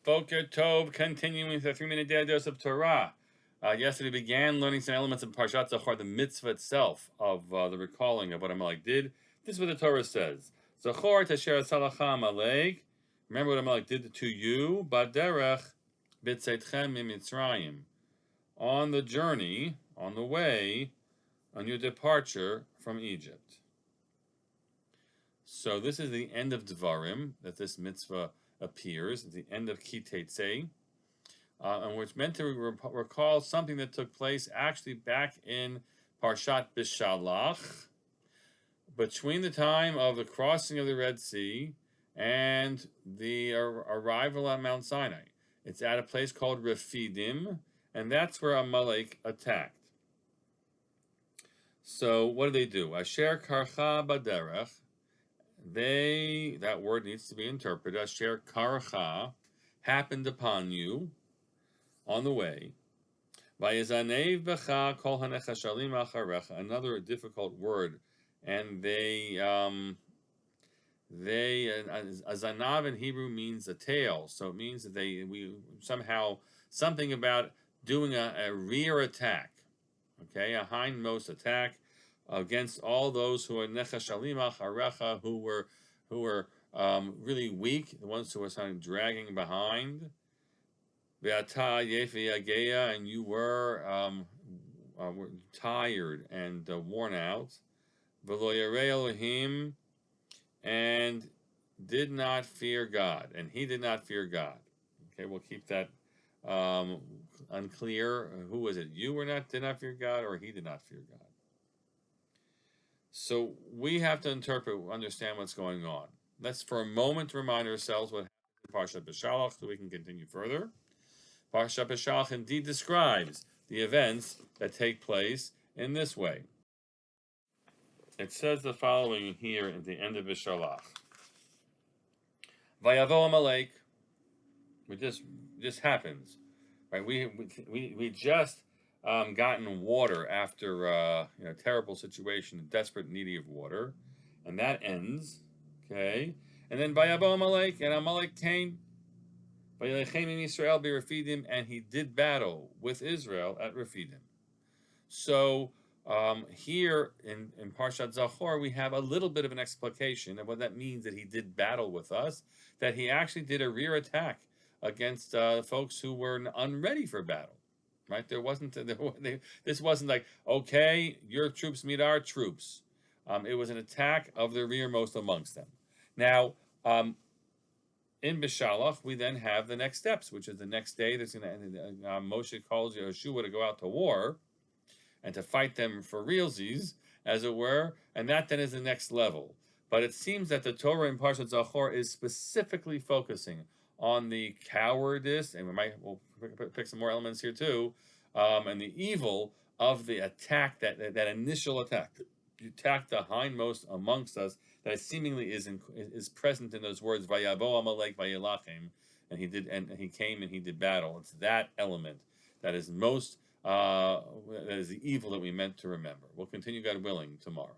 Boker Tov, continuing with the 3-minute daily dose of Torah. Yesterday we began learning some elements of Parshat Zachor, the mitzvah itself of the recalling of what Amalek did. This is what the Torah says. Zachor tasher salacha Amalek. Remember what Amalek did to you. Baderech b'tzeitchem mimitzrayim. On the journey, on the way, on your departure from Egypt. So this is the end of Devarim, that this mitzvah appears at the end of Ki Teitzei, and we're meant to recall something that took place actually back in Parshat Bishalach, between the time of the crossing of the Red Sea and the arrival on Mount Sinai. It's at a place called Refidim, and that's where Amalek attacked. So what do? Asher karcha baderech. That word needs to be interpreted. Asher karcha, happened upon you on the way. Vayezanev becha kol hanechashalim acharecha. Another difficult word, and a zanav in Hebrew means a tail, so it means that we somehow something about doing a rear attack, okay, a hindmost attack against all those who are nechashalim acharecha, who were really weak, the ones who were kind of dragging behind. Ve'ata yefi ageya, and you were tired and worn out. V'lo yarei Elohim, and did not fear God, and he did not fear God. Okay, we'll keep that unclear. Who was it? You did not fear God, or he did not fear God? So we have to understand what's going on. Let's for a moment remind ourselves what happened in Parshat Bishalach, so we can continue further. Parshat Bishalach indeed describes the events that take place in this way. It says the following here at the end of Bishalach. Vayavo Amalek. This happens, right? We just gotten water after a terrible situation, desperate, needy of water, and that ends. Okay, and then Vayavo Amalek, and Amalek came. Israel be Refidim, and he did battle with Israel at Refidim. So here in Parshat Zachor, we have a little bit of an explication of what that means, that he did battle with us, that he actually did a rear attack against folks who were unready for battle. Right? This wasn't like, okay, your troops meet our troops. It was an attack of the rearmost amongst them. Now, in Bishalach, we then have the next steps, which is the next day. Moshe calls Yeshua to go out to war and to fight them for realsies, as it were, and that then is the next level. But it seems that the Torah in Parshat Zachor is specifically focusing on the cowardice, and we'll pick some more elements here too, and the evil of the attack, that initial attack. You attack the hindmost amongst us, that seemingly is present in those words, Vayavo Amalek Vayelachem, and he came and he did battle. It's that element that is most that is the evil that we meant to remember. We'll continue, God willing, tomorrow.